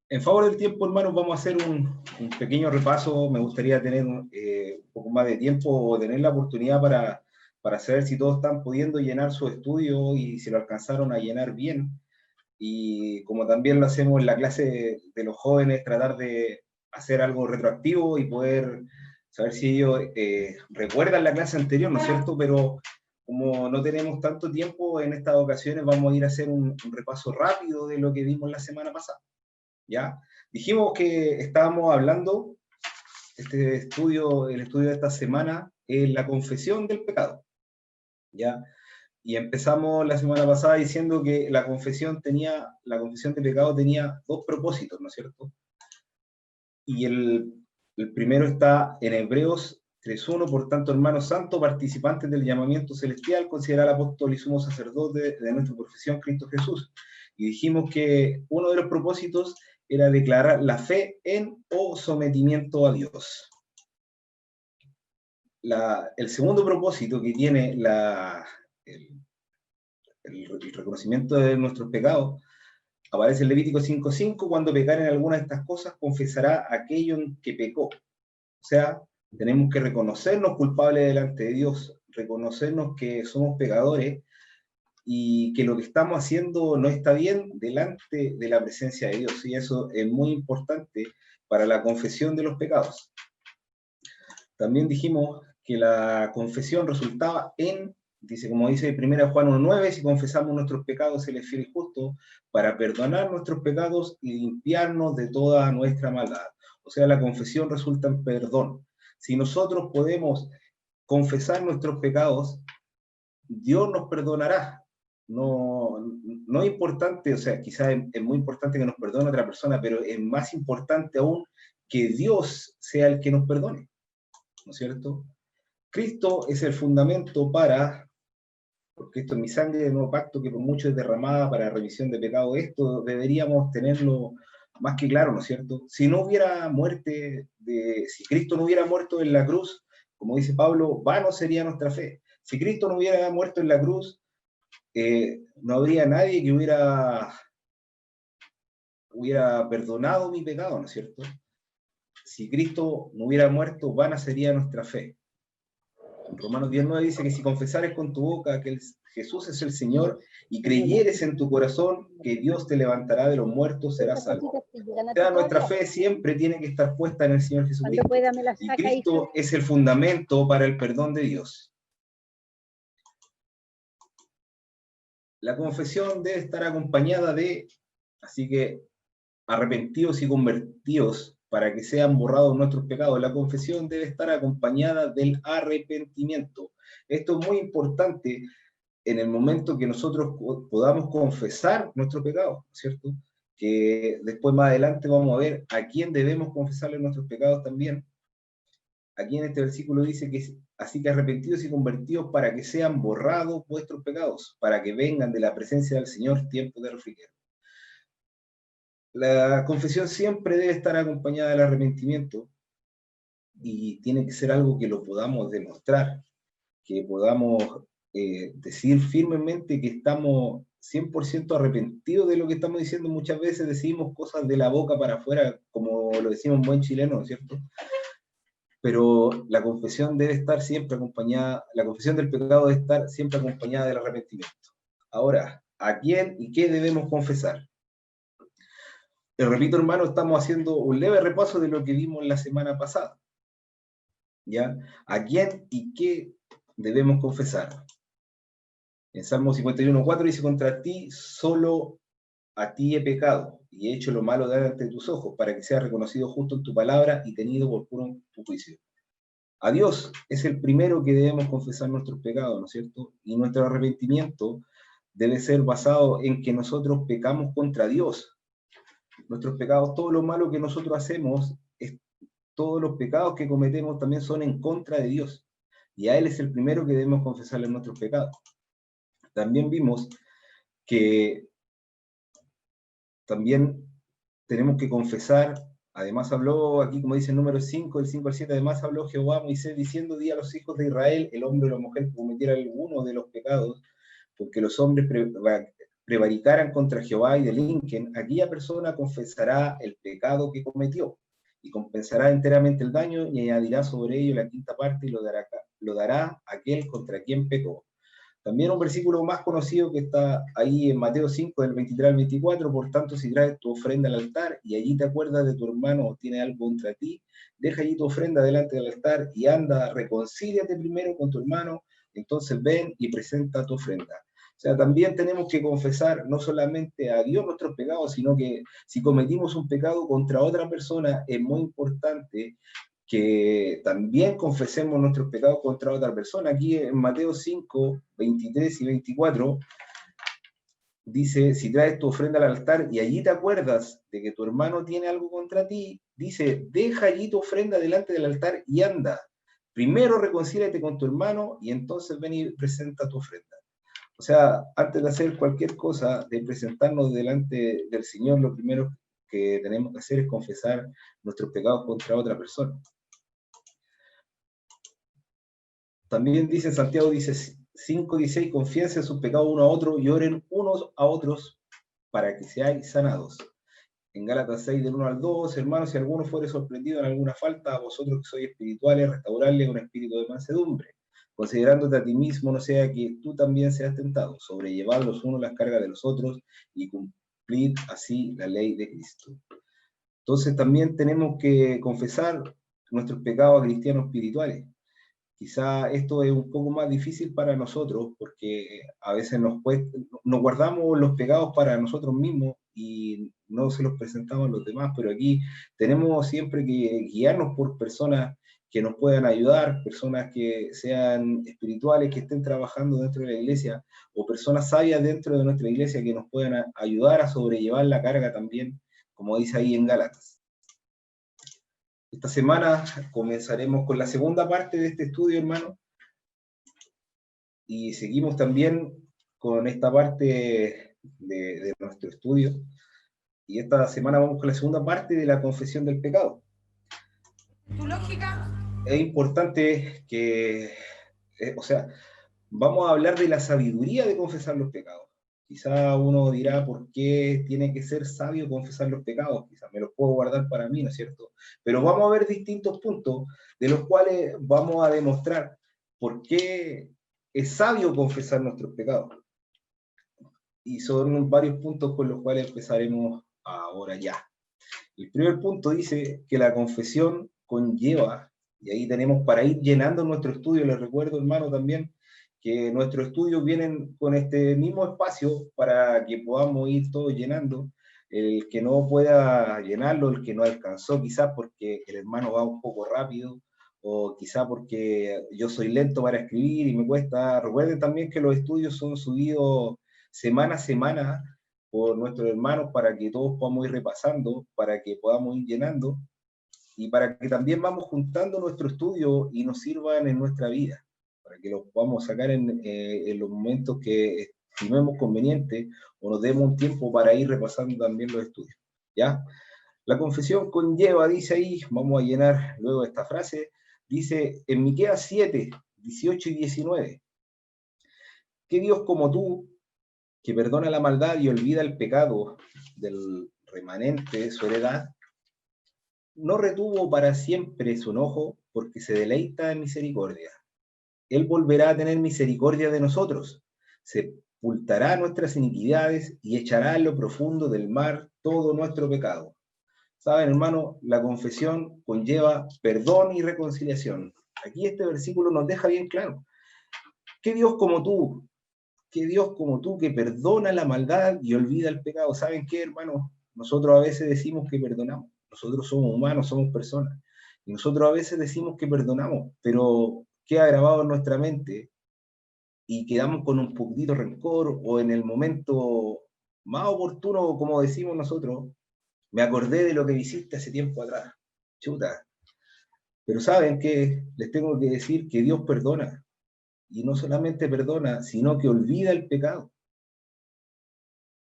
En favor del tiempo, hermanos, vamos a hacer un pequeño repaso. Me gustaría tener un poco más de tiempo o tener la oportunidad para saber si todos están pudiendo llenar su estudio y si lo alcanzaron a llenar bien. Y como también lo hacemos en la clase de los jóvenes, tratar de hacer algo retroactivo y poder saber si ellos recuerdan la clase anterior, ¿no es cierto? Pero como no tenemos tanto tiempo en estas ocasiones, vamos a ir a hacer un repaso rápido de lo que vimos la semana pasada. ¿Ya? Dijimos que estábamos hablando, el estudio de esta semana, es la confesión del pecado, ¿ya? Y empezamos la semana pasada diciendo que la confesión de pecado tenía dos propósitos, ¿no es cierto? Y el primero está en Hebreos 3:1, por tanto, hermanos santos, participantes del llamamiento celestial, considerar apóstol y sumo sacerdote de nuestra profesión, Cristo Jesús. Y dijimos que uno de los propósitos era declarar la fe en o sometimiento a Dios. El segundo propósito que tiene el reconocimiento de nuestros pecados aparece en Levítico 5:5, cuando pecar en alguna de estas cosas, confesará aquello en que pecó. O sea, tenemos que reconocernos culpables delante de Dios, reconocernos que somos pecadores y que lo que estamos haciendo no está bien delante de la presencia de Dios. Y eso es muy importante para la confesión de los pecados. También dijimos que la confesión resultaba como dice 1 Juan 1:9, si confesamos nuestros pecados, Él es fiel y justo para perdonar nuestros pecados y limpiarnos de toda nuestra maldad. O sea, la confesión resulta en perdón. Si nosotros podemos confesar nuestros pecados, Dios nos perdonará. No es importante, o sea, quizás es muy importante que nos perdone otra persona, pero es más importante aún que Dios sea el que nos perdone, ¿no es cierto? Cristo es el fundamento porque esto es mi sangre del nuevo pacto que por mucho es derramada para remisión de pecado. Esto deberíamos tenerlo más que claro, ¿no es cierto? Si Cristo no hubiera muerto en la cruz, como dice Pablo, vano sería nuestra fe. Si Cristo no hubiera muerto en la cruz, no habría nadie que hubiera perdonado mi pecado, ¿no es cierto? Si Cristo no hubiera muerto, vana sería nuestra fe. Romanos 10:9 dice que si confesares con tu boca que Jesús es el Señor y creyeres en tu corazón que Dios te levantará de los muertos, serás salvo. O sea, nuestra fe siempre tiene que estar puesta en el Señor Jesucristo. Y Cristo es el fundamento para el perdón de Dios. La confesión debe estar acompañada así que, arrepentidos y convertidos para que sean borrados nuestros pecados. La confesión debe estar acompañada del arrepentimiento. Esto es muy importante en el momento que nosotros podamos confesar nuestro pecado, ¿cierto? Que después más adelante vamos a ver a quién debemos confesarle nuestros pecados también. Aquí en este versículo dice que así que arrepentidos y convertidos para que sean borrados vuestros pecados, para que vengan de la presencia del Señor tiempos de refrigerio. La confesión siempre debe estar acompañada del arrepentimiento y tiene que ser algo que lo podamos demostrar, que podamos decir firmemente que estamos 100% arrepentidos de lo que estamos diciendo. Muchas veces decimos cosas de la boca para afuera, como lo decimos en buen chileno, ¿cierto? Pero la confesión debe estar siempre acompañada, la confesión del pecado debe estar siempre acompañada del arrepentimiento. Ahora, ¿a quién y qué debemos confesar? Repito, hermano, estamos haciendo un leve repaso de lo que vimos la semana pasada. ¿Ya? ¿A quién y qué debemos confesar? En Salmo 51:4 dice, contra ti, solo a ti he pecado, y he hecho lo malo delante de tus ojos, para que sea reconocido justo en tu palabra y tenido por puro en tu juicio. A Dios es el primero que debemos confesar nuestros pecados, ¿no es cierto? Y nuestro arrepentimiento debe ser basado en que nosotros pecamos contra Dios. Nuestros pecados, todo lo malo que nosotros hacemos, todos los pecados que cometemos también son en contra de Dios. Y a Él es el primero que debemos confesarle nuestros pecados. También vimos que también tenemos que confesar, además habló aquí, como dice el número 5, del 5 al 7, además habló Jehová a Moisés diciendo, di a los hijos de Israel, el hombre o la mujer que cometiera alguno de los pecados, porque los hombres prevaricaran contra Jehová y delinquen, aquella persona confesará el pecado que cometió, y compensará enteramente el daño, y añadirá sobre ello la quinta parte, y lo dará a aquel contra quien pecó. También un versículo más conocido que está ahí en Mateo 5, del 23 al 24, por tanto, si traes tu ofrenda al altar y allí te acuerdas de tu hermano o tiene algo contra ti, deja allí tu ofrenda delante del altar y anda, reconcíliate primero con tu hermano, entonces ven y presenta tu ofrenda. O sea, también tenemos que confesar no solamente a Dios nuestros pecados, sino que si cometimos un pecado contra otra persona, es muy importante que también confesemos nuestros pecados contra otra persona. Aquí en Mateo 5, 23 y 24, dice, si traes tu ofrenda al altar y allí te acuerdas de que tu hermano tiene algo contra ti, dice, deja allí tu ofrenda delante del altar y anda. Primero reconcíliate con tu hermano y entonces ven y presenta tu ofrenda. O sea, antes de hacer cualquier cosa, de presentarnos delante del Señor, lo primero que tenemos que hacer es confesar nuestros pecados contra otra persona. También dice Santiago, dice 5:16, confiesen sus pecados uno a otro y oren unos a otros para que seáis sanados. En Gálatas 6, del 1 al 2, hermanos, si alguno fuere sorprendido en alguna falta, a vosotros que sois espirituales, restaurarle un espíritu de mansedumbre, considerándote a ti mismo, no sea que tú también seas tentado, sobrellevad los unos las cargas de los otros y cumplid así la ley de Cristo. Entonces también tenemos que confesar nuestros pecados a cristianos espirituales. Quizá esto es un poco más difícil para nosotros porque a veces nos guardamos los pecados para nosotros mismos y no se los presentamos a los demás, pero aquí tenemos siempre que guiarnos por personas que nos puedan ayudar, personas que sean espirituales, que estén trabajando dentro de la iglesia, o personas sabias dentro de nuestra iglesia que nos puedan ayudar a sobrellevar la carga también, como dice ahí en Gálatas. Esta semana comenzaremos con la segunda parte de este estudio, hermano, y seguimos también con esta parte de nuestro estudio, y esta semana vamos con la segunda parte de la confesión del pecado. ¿Tu lógica? Es importante que, o sea, vamos a hablar de la sabiduría de confesar los pecados. Quizá uno dirá, ¿por qué tiene que ser sabio confesar los pecados? Quizá me los puedo guardar para mí, ¿no es cierto? Pero vamos a ver distintos puntos de los cuales vamos a demostrar por qué es sabio confesar nuestros pecados. Y son varios puntos con los cuales empezaremos ahora ya. El primer punto dice que la confesión conlleva, y ahí tenemos para ir llenando nuestro estudio, les recuerdo, hermano, también, que nuestros estudios vienen con este mismo espacio para que podamos ir todos llenando. El que no pueda llenarlo, el que no alcanzó, quizás porque el hermano va un poco rápido, o quizás porque yo soy lento para escribir y me cuesta. Recuerden también que los estudios son subidos semana a semana por nuestros hermanos para que todos podamos ir repasando, para que podamos ir llenando y para que también vamos juntando nuestro estudio y nos sirvan en nuestra vida, para que los podamos sacar en los momentos que estimemos conveniente o nos demos un tiempo para ir repasando también los estudios. ¿Ya? La confesión conlleva, dice ahí, vamos a llenar luego esta frase, dice en Miqueas 7, 18 y 19, ¿qué Dios como tú, que perdona la maldad y olvida el pecado del remanente de su heredad, no retuvo para siempre su enojo, porque se deleita en misericordia? Él volverá a tener misericordia de nosotros, sepultará nuestras iniquidades y echará en lo profundo del mar todo nuestro pecado. Saben, hermano, la confesión conlleva perdón y reconciliación. Aquí este versículo nos deja bien claro. ¿Qué Dios como tú? ¿Qué Dios como tú que perdona la maldad y olvida el pecado? ¿Saben qué, hermano? Nosotros a veces decimos que perdonamos. Nosotros somos humanos, somos personas. Y nosotros a veces decimos que perdonamos, pero queda grabado en nuestra mente y quedamos con un poquitito de rencor o en el momento más oportuno, como decimos nosotros, me acordé de lo que hiciste hace tiempo atrás. Chuta. Pero ¿saben qué? Les tengo que decir que Dios perdona. Y no solamente perdona, sino que olvida el pecado.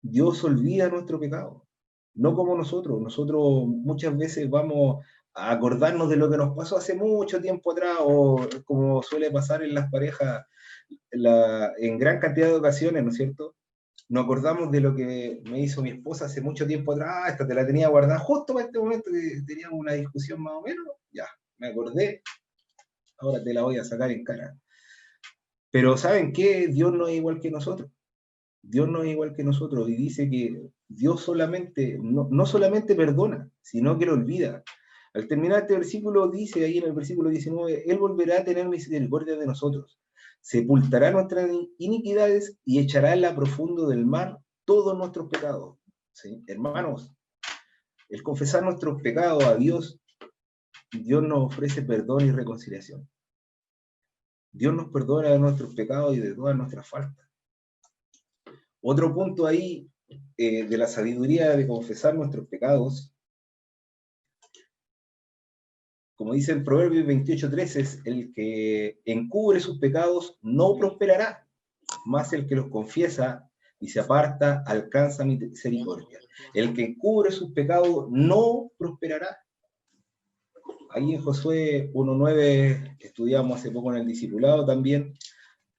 Dios olvida nuestro pecado, no como nosotros. Nosotros muchas veces vamos a acordarnos de lo que nos pasó hace mucho tiempo atrás, o como suele pasar en las parejas en gran cantidad de ocasiones, ¿no es cierto? nos acordamos de lo que me hizo mi esposa hace mucho tiempo atrás, esta te la tenía guardada justo para este momento que teníamos una discusión más o menos, ya, me acordé, ahora te la voy a sacar en cara. Pero ¿saben qué? Dios no es igual que nosotros. Dios no es igual que nosotros y dice que Dios solamente, no solamente perdona, sino que lo olvida. Al terminar este versículo dice ahí en el versículo 19, Él volverá a tener misericordia de nosotros, sepultará nuestras iniquidades y echará en la profundo del mar todos nuestros pecados. ¿Sí? Hermanos, el confesar nuestros pecados a Dios, Dios nos ofrece perdón y reconciliación. Dios nos perdona de nuestros pecados y de todas nuestras faltas. Otro punto ahí de la sabiduría de confesar nuestros pecados, como dice el Proverbio 28:13, es el que encubre sus pecados no prosperará, más el que los confiesa y se aparta alcanza misericordia. El que encubre sus pecados no prosperará. Ahí en Josué 1:9 estudiamos hace poco en el discipulado también,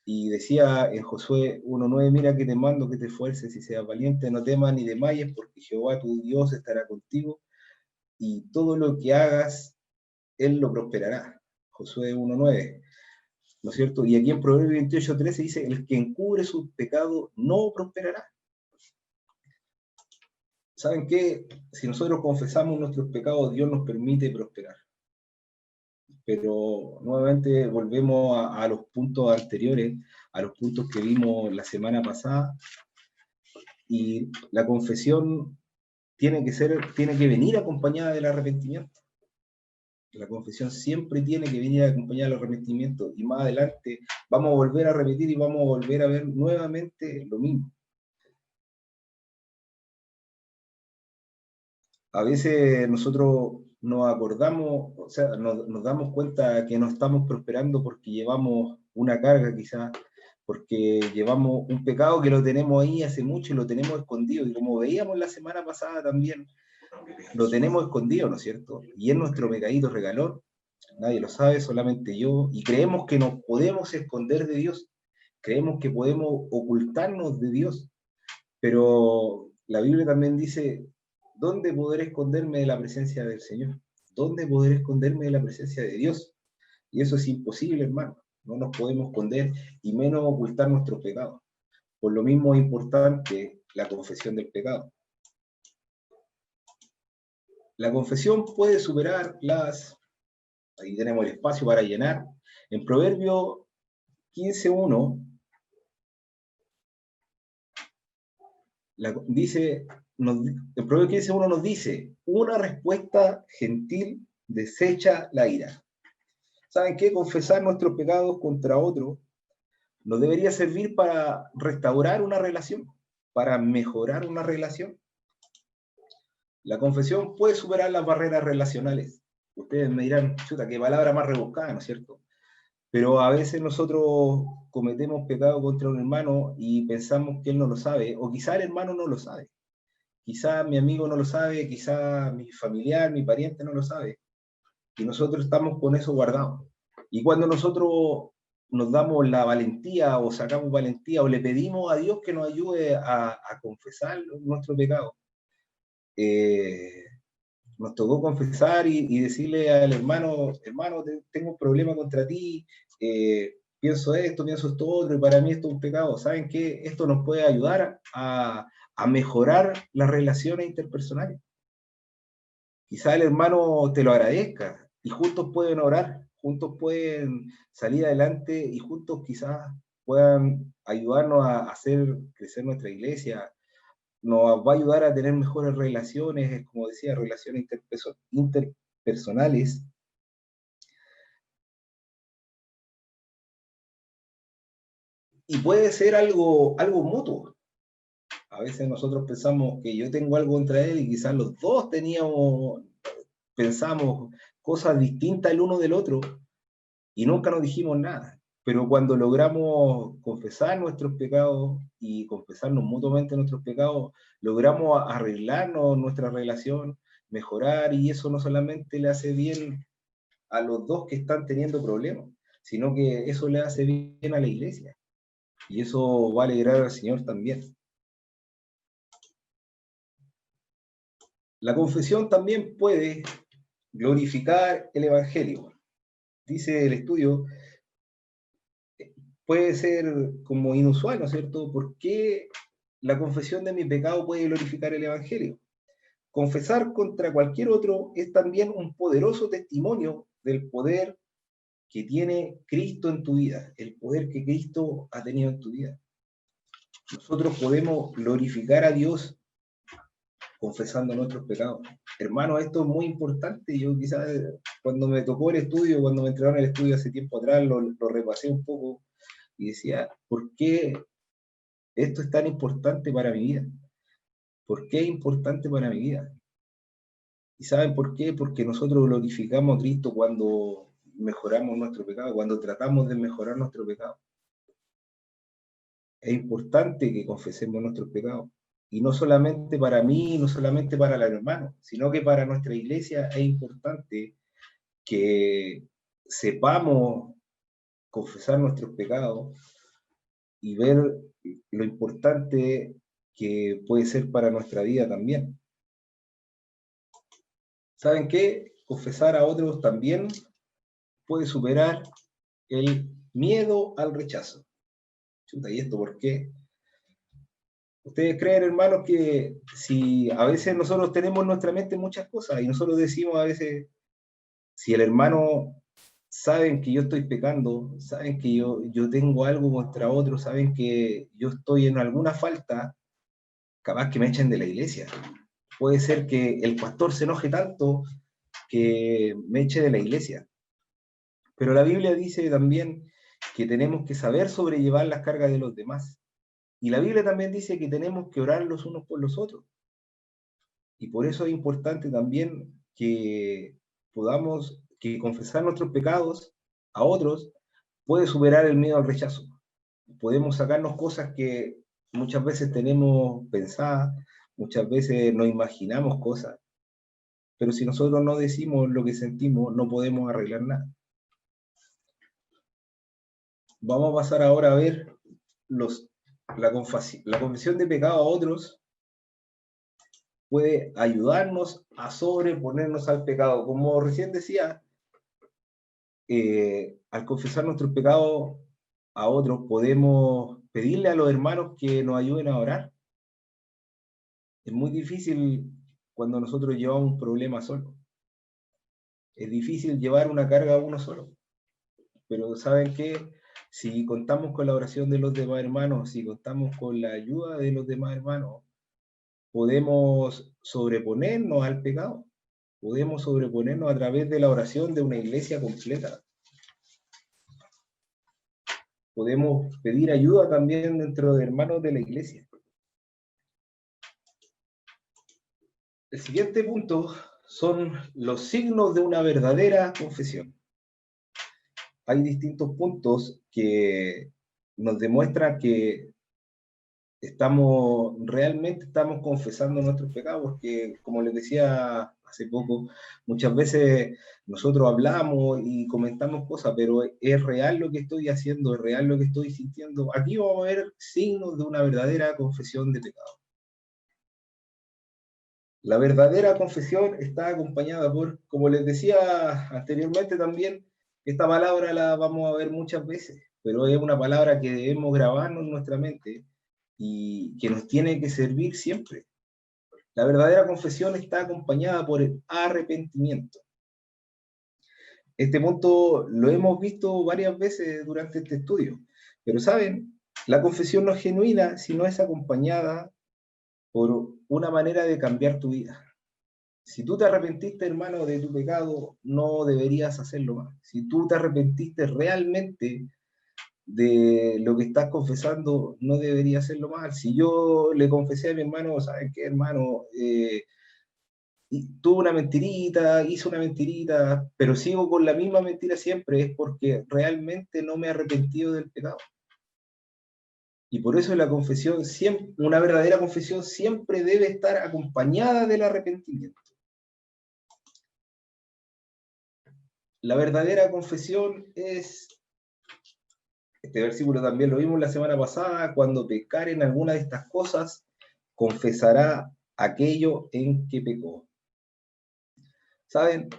y decía en Josué 1:9, mira que te mando que te esfuerces y seas valiente, no temas ni desmayes, porque Jehová tu Dios estará contigo, y todo lo que hagas, Él lo prosperará. Josué 1:9, ¿no es cierto? Y aquí en Proverbios 28:13 dice, el que encubre sus pecados no prosperará. ¿Saben qué? Si nosotros confesamos nuestros pecados, Dios nos permite prosperar. Pero nuevamente volvemos a los puntos anteriores, a los puntos que vimos la semana pasada, y la confesión tiene que venir acompañada del arrepentimiento. La confesión siempre tiene que venir acompañada del arrepentimiento, y más adelante vamos a volver a repetir y vamos a volver a ver nuevamente lo mismo. A veces nosotros nos acordamos, o sea, nos damos cuenta que no estamos prosperando porque llevamos una carga quizás, porque llevamos un pecado que lo tenemos ahí hace mucho y lo tenemos escondido, y como veíamos la semana pasada también, lo tenemos escondido, ¿no es cierto? Y es nuestro pecadito regalón, nadie lo sabe, solamente yo, y creemos que nos podemos esconder de Dios, creemos que podemos ocultarnos de Dios, pero la Biblia también dice, ¿dónde poder esconderme de la presencia del Señor? ¿Dónde poder esconderme de la presencia de Dios? Y eso es imposible, hermano, no nos podemos esconder y menos ocultar nuestros pecados. Por lo mismo es importante la confesión del pecado. La confesión puede superar ahí tenemos el espacio para llenar. En Proverbio 15:1 dice, el Proverbio 15:1 nos dice, una respuesta gentil desecha la ira. ¿Saben qué? Confesar nuestros pecados contra otro nos debería servir para restaurar una relación, para mejorar una relación. La confesión puede superar las barreras relacionales. Ustedes me dirán, chuta, qué palabra más rebuscada, ¿no es cierto? Pero a veces nosotros cometemos pecado contra un hermano y pensamos que él no lo sabe, o quizá el hermano no lo sabe. Quizá mi amigo no lo sabe, quizá mi familiar, mi pariente no lo sabe. Y nosotros estamos con eso guardado. Y cuando nosotros nos damos la valentía o sacamos valentía o le pedimos a Dios que nos ayude a confesar nuestro pecado, nos tocó confesar y decirle al hermano, hermano, tengo un problema contra ti, pienso esto otro, y para mí esto es un pecado. ¿Saben qué? Esto nos puede ayudar a mejorar las relaciones interpersonales. Quizá el hermano te lo agradezca y juntos pueden orar, juntos pueden salir adelante y juntos quizás puedan ayudarnos a hacer crecer nuestra iglesia, nos va a ayudar a tener mejores relaciones, como decía, relaciones interpersonales. Y puede ser algo mutuo. A veces nosotros pensamos que yo tengo algo contra él y quizás los dos pensamos cosas distintas el uno del otro y nunca nos dijimos nada. Pero cuando logramos confesar nuestros pecados y confesarnos mutuamente nuestros pecados, logramos arreglarnos nuestra relación, mejorar, y eso no solamente le hace bien a los dos que están teniendo problemas, sino que eso le hace bien a la iglesia. Y eso va a alegrar al Señor también. La confesión también puede glorificar el Evangelio. Dice el estudio, puede ser como inusual, ¿no es cierto? ¿Por qué la confesión de mi pecado puede glorificar el Evangelio? Confesar contra cualquier otro es también un poderoso testimonio del poder que tiene Cristo en tu vida, el poder que Cristo ha tenido en tu vida. Nosotros podemos glorificar a Dios confesando nuestros pecados. Hermano, esto es muy importante. Yo quizás cuando me tocó el estudio, cuando me entregaron el estudio hace tiempo atrás, lo repasé un poco y decía, ¿por qué esto es tan importante para mi vida? ¿Por qué es importante para mi vida? ¿Y saben por qué? Porque nosotros glorificamos a Cristo cuando mejoramos nuestro pecado, cuando tratamos de mejorar nuestro pecado. Es importante que confesemos nuestros pecados. Y no solamente para mí, no solamente para el hermano, sino que para nuestra iglesia es importante que sepamos confesar nuestros pecados y ver lo importante que puede ser para nuestra vida también. ¿Saben qué? Confesar a otros también puede superar el miedo al rechazo. Chuta, ¿y esto por qué? Ustedes creen, hermanos, que si a veces nosotros tenemos en nuestra mente muchas cosas y nosotros decimos a veces, si el hermano saben que yo estoy pecando, saben que yo tengo algo contra otro, saben que yo estoy en alguna falta, capaz que me echen de la iglesia. Puede ser que el pastor se enoje tanto que me eche de la iglesia. Pero la Biblia dice también que tenemos que saber sobrellevar las cargas de los demás. Y la Biblia también dice que tenemos que orar los unos por los otros. Y por eso es importante también que podamos que confesar nuestros pecados a otros puede superar el miedo al rechazo. Podemos sacarnos cosas que muchas veces tenemos pensadas, muchas veces nos imaginamos cosas, pero si nosotros no decimos lo que sentimos, no podemos arreglar nada. Vamos a pasar ahora a ver la confesión de pecado a otros puede ayudarnos a sobreponernos al pecado. Como recién decía, al confesar nuestros pecados a otros, podemos pedirle a los hermanos que nos ayuden a orar. Es muy difícil cuando nosotros llevamos un problema solo. Es difícil llevar una carga a uno solo. Pero ¿saben qué? Si contamos con la oración de los demás hermanos, si contamos con la ayuda de los demás hermanos, podemos sobreponernos al pecado. Podemos sobreponernos a través de la oración de una iglesia completa. Podemos pedir ayuda también dentro de hermanos de la iglesia. El siguiente punto son los signos de una verdadera confesión. Hay distintos puntos que nos demuestran que realmente estamos confesando nuestros pecados, porque como les decía hace poco, muchas veces nosotros hablamos y comentamos cosas, pero es real lo que estoy haciendo, es real lo que estoy sintiendo. Aquí vamos a ver signos de una verdadera confesión de pecado. La verdadera confesión está acompañada por, como les decía anteriormente también, esta palabra la vamos a ver muchas veces, pero es una palabra que debemos grabarnos en nuestra mente y que nos tiene que servir siempre. La verdadera confesión está acompañada por el arrepentimiento. Este punto lo hemos visto varias veces durante este estudio, pero saben, la confesión no es genuina si no es acompañada por una manera de cambiar tu vida. Si tú te arrepentiste, hermano, de tu pecado, no deberías hacerlo más. Si tú te arrepentiste realmente de lo que estás confesando, no debería hacerlo más. Si yo le confesé a mi hermano, ¿sabes qué, hermano? Tuve una mentirita, hice una mentirita, pero sigo con la misma mentira siempre, es porque realmente no me he arrepentido del pecado. Y por eso la confesión, siempre, una verdadera confesión siempre debe estar acompañada del arrepentimiento. La verdadera confesión es, este versículo también lo vimos la semana pasada, cuando pecar en alguna de estas cosas, confesará aquello en que pecó. ¿Saben?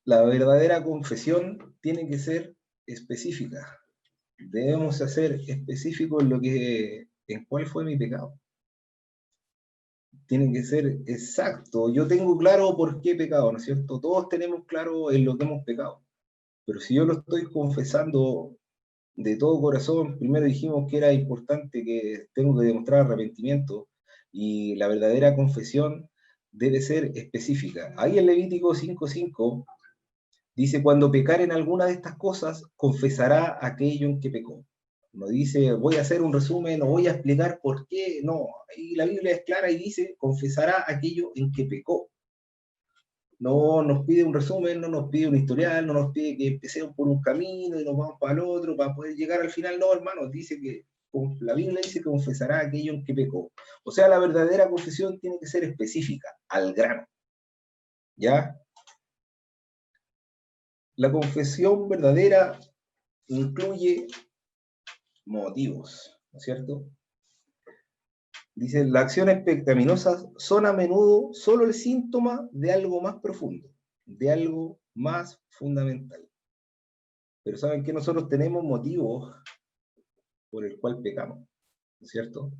La verdadera confesión tiene que ser específica. Debemos ser específicos en cuál fue mi pecado. Tiene que ser exacto. Yo tengo claro por qué he pecado, ¿no es cierto? Todos tenemos claro en lo que hemos pecado. Pero si yo lo estoy confesando de todo corazón, primero dijimos que era importante que tengo que demostrar arrepentimiento y la verdadera confesión debe ser específica. Ahí en Levítico 5:5 dice, cuando pecare en alguna de estas cosas, confesará aquello en que pecó. No dice, voy a hacer un resumen o voy a explicar por qué. No, y la Biblia es clara y dice, confesará aquello en que pecó. No nos pide un resumen, no nos pide un historial, no nos pide que empecemos por un camino y nos vamos para el otro para poder llegar al final. No, hermano, dice que la Biblia dice que confesará aquello en que pecó. O sea, la verdadera confesión tiene que ser específica, al grano. ¿Ya? La confesión verdadera incluye motivos, ¿no es cierto? Dice, las acciones pecaminosas son a menudo solo el síntoma de algo más profundo, de algo más fundamental. Pero ¿saben que nosotros tenemos motivos por el cual pecamos? ¿No es cierto?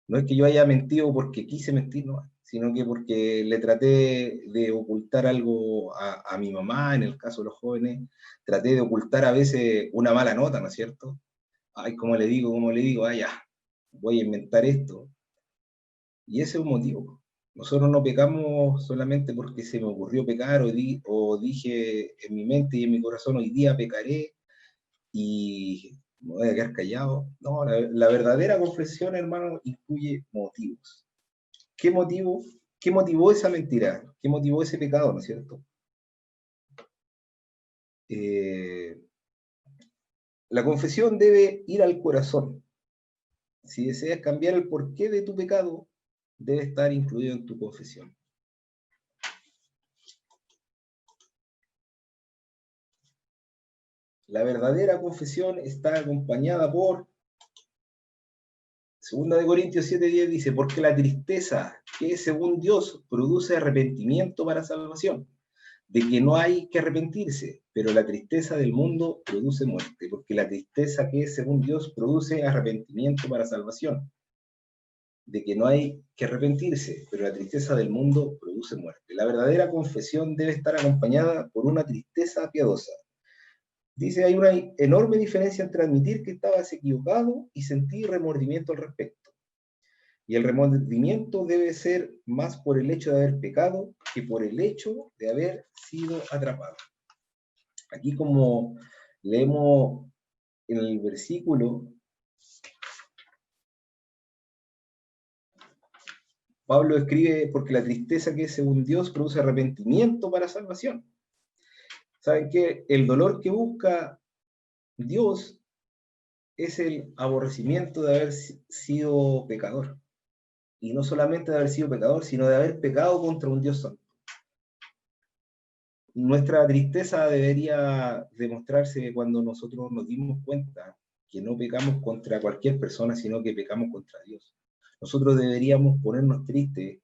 No es que yo haya mentido porque quise mentir, no, sino que porque le traté de ocultar algo a mi mamá, en el caso de los jóvenes, traté de ocultar a veces una mala nota, ¿no es cierto? Ay, ¿cómo le digo? Ay, ya, voy a inventar esto. Y ese es un motivo. Nosotros no pecamos solamente porque se me ocurrió pecar o dije en mi mente y en mi corazón hoy día pecaré y me voy a quedar callado. No, la verdadera confesión, hermano, incluye motivos. ¿Qué motivo? ¿Qué motivó esa mentira? ¿Qué motivó ese pecado, no es cierto? Eh, la confesión debe ir al corazón. Si deseas cambiar el porqué de tu pecado, debe estar incluido en tu confesión. La verdadera confesión está acompañada por 2 Corintios 7:10 dice, porque la tristeza que según Dios produce arrepentimiento para salvación, de que no hay que arrepentirse, pero la tristeza del mundo produce muerte, porque la tristeza que según Dios produce arrepentimiento para salvación, de que no hay que arrepentirse, pero la tristeza del mundo produce muerte. La verdadera confesión debe estar acompañada por una tristeza piadosa. Dice, hay una enorme diferencia entre admitir que estabas equivocado y sentir remordimiento al respecto. Y el remordimiento debe ser más por el hecho de haber pecado que por el hecho de haber sido atrapado. Aquí como leemos en el versículo, Pablo escribe, porque la tristeza que es según Dios produce arrepentimiento para salvación. ¿Saben qué? El dolor que busca Dios es el aborrecimiento de haber sido pecador. Y no solamente de haber sido pecador, sino de haber pecado contra un Dios santo. Nuestra tristeza debería demostrarse cuando nosotros nos dimos cuenta que no pecamos contra cualquier persona, sino que pecamos contra Dios. Nosotros deberíamos ponernos tristes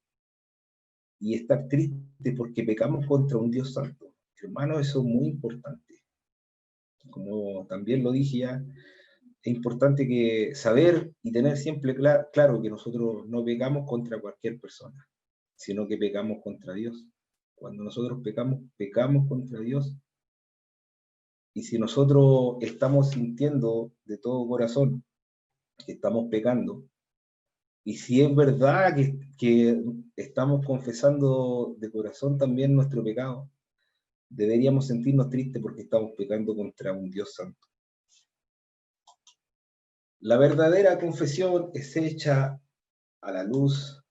y estar tristes porque pecamos contra un Dios santo. Hermano, eso es muy importante. Como también lo dije ya, es importante que saber y tener siempre claro que nosotros no pecamos contra cualquier persona, sino que pecamos contra Dios. Cuando nosotros pecamos, pecamos contra Dios. Y si nosotros estamos sintiendo de todo corazón que estamos pecando, y si es verdad que estamos confesando de corazón también nuestro pecado, deberíamos sentirnos tristes porque estamos pecando contra un Dios santo. La verdadera confesión es hecha a la luz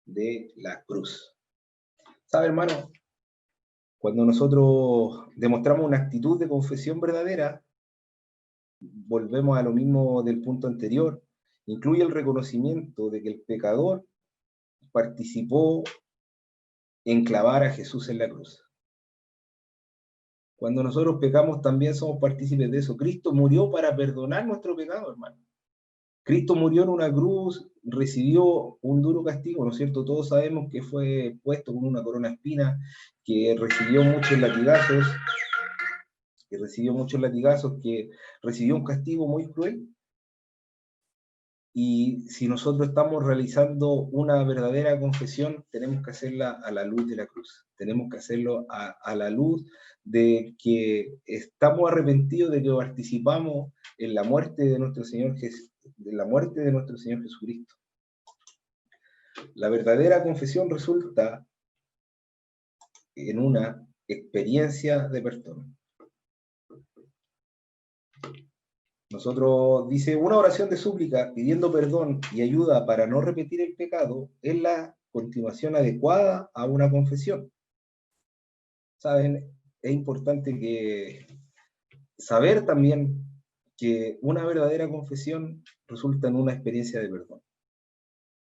de la cruz. ¿Sabe, hermano? Cuando nosotros demostramos una actitud de confesión verdadera, volvemos a lo mismo del punto anterior, incluye el reconocimiento de que el pecador participó en clavar a Jesús en la cruz. Cuando nosotros pecamos también somos partícipes de eso. Cristo murió para perdonar nuestro pecado, hermano. Cristo murió en una cruz, recibió un duro castigo, ¿no es cierto? Todos sabemos que fue puesto con una corona de espinas, que recibió muchos latigazos, que recibió un castigo muy cruel. Y si nosotros estamos realizando una verdadera confesión, tenemos que hacerla a la luz de la cruz. Tenemos que hacerlo a la luz de que estamos arrepentidos de que participamos en la muerte de nuestro Señor Jesucristo. La verdadera confesión resulta en una experiencia de perdón. Nosotros, dice, una oración de súplica pidiendo perdón y ayuda para no repetir el pecado es la continuación adecuada a una confesión. ¿Saben? Es importante saber también que una verdadera confesión resulta en una experiencia de perdón.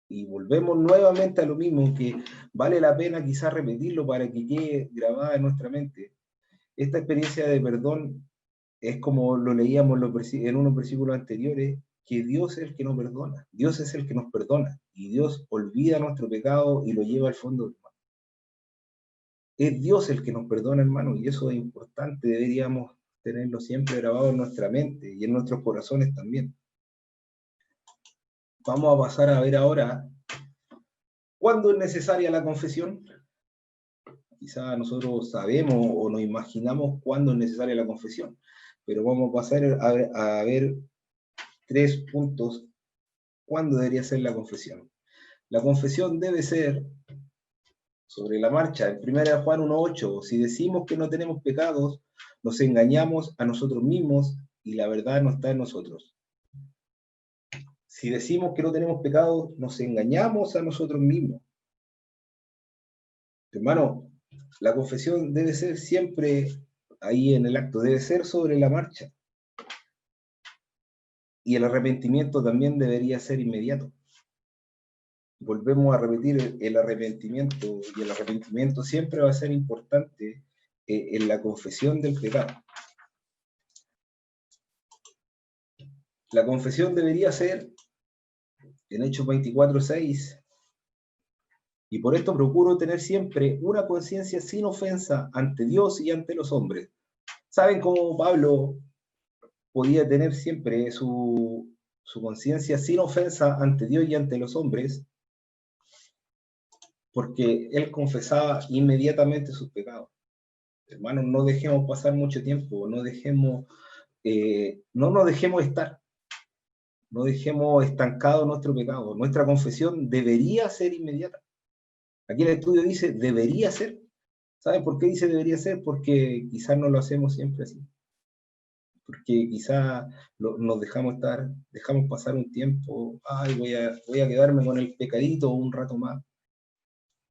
Y volvemos nuevamente a lo mismo, que vale la pena quizás repetirlo para que quede grabada en nuestra mente. Esta experiencia de perdón es como lo leíamos en unos versículos anteriores, que Dios es el que nos perdona, Dios es el que nos perdona, y Dios olvida nuestro pecado y lo lleva al fondo del mar. Es Dios el que nos perdona, hermano, y eso es importante, deberíamos tenerlo siempre grabado en nuestra mente y en nuestros corazones también. Vamos a pasar a ver ahora, ¿cuándo es necesaria la confesión? Quizá nosotros sabemos o nos imaginamos cuándo es necesaria la confesión, pero vamos a pasar a ver 3 puntos. ¿Cuándo debería ser la confesión? La confesión debe ser sobre la marcha. En 1 Juan 1:8, si decimos que no tenemos pecados, nos engañamos a nosotros mismos y la verdad no está en nosotros. Si decimos que no tenemos pecados, nos engañamos a nosotros mismos. Hermano, la confesión debe ser siempre ahí en el acto, debe ser sobre la marcha. Y el arrepentimiento también debería ser inmediato. Volvemos a repetir el arrepentimiento, y el arrepentimiento siempre va a ser importante en la confesión del pecado. La confesión debería ser en Hechos 24:6, y por esto procuro tener siempre una conciencia sin ofensa ante Dios y ante los hombres. ¿Saben cómo Pablo podía tener siempre su conciencia sin ofensa ante Dios y ante los hombres? Porque él confesaba inmediatamente sus pecados. Hermanos, no dejemos pasar mucho tiempo, no nos dejemos estar, no dejemos estancado nuestro pecado. Nuestra confesión debería ser inmediata. Aquí el estudio dice debería ser. ¿Saben por qué dice debería ser? Porque quizás no lo hacemos siempre así. Porque quizás nos dejamos pasar un tiempo, ay, voy a quedarme con el pecadito un rato más.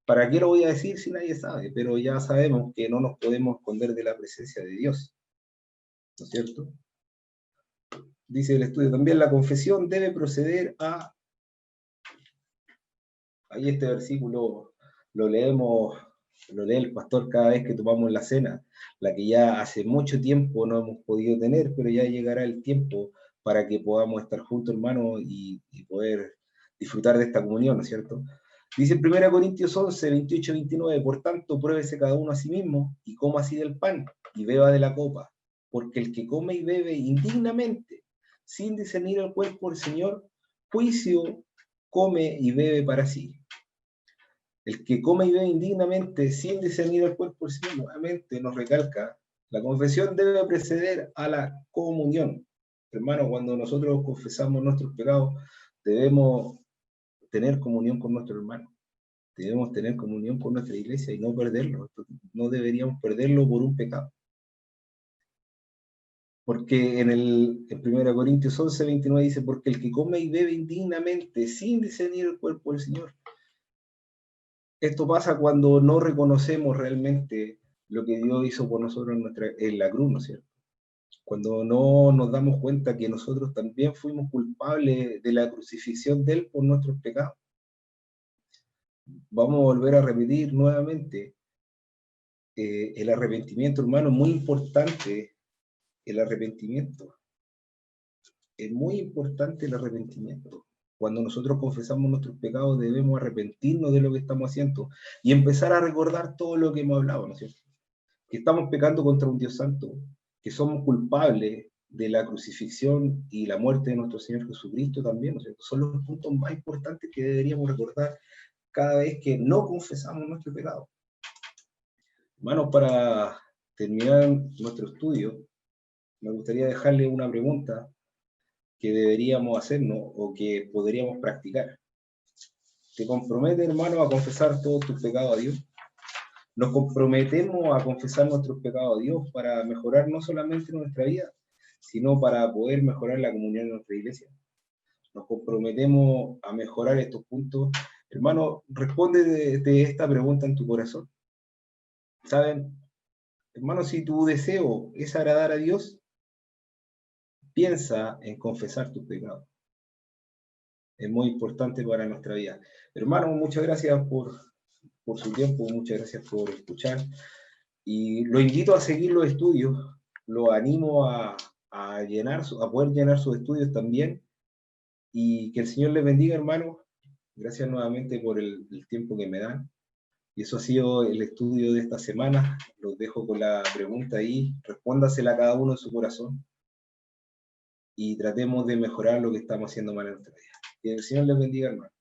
¿Para qué lo voy a decir si nadie sabe? Pero ya sabemos que no nos podemos esconder de la presencia de Dios. ¿No es cierto? Dice el estudio también, la confesión debe proceder a... Ahí este versículo lo lee el pastor cada vez que tomamos la cena, la que ya hace mucho tiempo no hemos podido tener, pero ya llegará el tiempo para que podamos estar juntos, hermanos, y poder disfrutar de esta comunión, ¿no es cierto? Dice en 1 Corintios 11, 28, 29, por tanto, pruébese cada uno a sí mismo, y coma así del pan, y beba de la copa, porque el que come y bebe indignamente, sin discernir el cuerpo del Señor, juicio come y bebe para sí. El que come y bebe indignamente, sin discernir el cuerpo del Señor, nuevamente nos recalca, la confesión debe preceder a la comunión. Hermano, cuando nosotros confesamos nuestros pecados, debemos tener comunión con nuestro hermano. Debemos tener comunión con nuestra iglesia y no perderlo. No deberíamos perderlo por un pecado. Porque en 1 Corintios 11, 29 dice, porque el que come y bebe indignamente, sin discernir el cuerpo del Señor. Esto pasa cuando no reconocemos realmente lo que Dios hizo por nosotros en la cruz, ¿no es cierto? Cuando no nos damos cuenta que nosotros también fuimos culpables de la crucifixión de Él por nuestros pecados. Vamos a volver a repetir nuevamente el arrepentimiento, hermano, muy importante, el arrepentimiento. es muy importante el arrepentimiento. Cuando nosotros confesamos nuestros pecados, debemos arrepentirnos de lo que estamos haciendo y empezar a recordar todo lo que hemos hablado, ¿no es cierto? Que estamos pecando contra un Dios santo, que somos culpables de la crucifixión y la muerte de nuestro Señor Jesucristo también, ¿no es cierto? Son los puntos más importantes que deberíamos recordar cada vez que no confesamos nuestro pecado. Hermanos, para terminar nuestro estudio, me gustaría dejarle una pregunta que deberíamos hacernos o que podríamos practicar. ¿Te comprometes, hermano, a confesar todos tus pecados a Dios? Nos comprometemos a confesar nuestros pecados a Dios para mejorar no solamente nuestra vida, sino para poder mejorar la comunión de nuestra iglesia. Nos comprometemos a mejorar estos puntos. Hermano, responde de esta pregunta en tu corazón. ¿Saben? Hermano, si tu deseo es agradar a Dios, piensa en confesar tus pecados. Es muy importante para nuestra vida. Hermano, muchas gracias por su tiempo, muchas gracias por escuchar. Y lo invito a seguir los estudios, lo animo a poder llenar sus estudios también. Y que el Señor les bendiga, hermano. Gracias nuevamente por el tiempo que me dan. Y eso ha sido el estudio de esta semana. Los dejo con la pregunta ahí. Respóndasela a cada uno en su corazón. Y tratemos de mejorar lo que estamos haciendo mal en nuestra vida. Que el Señor les bendiga, hermano.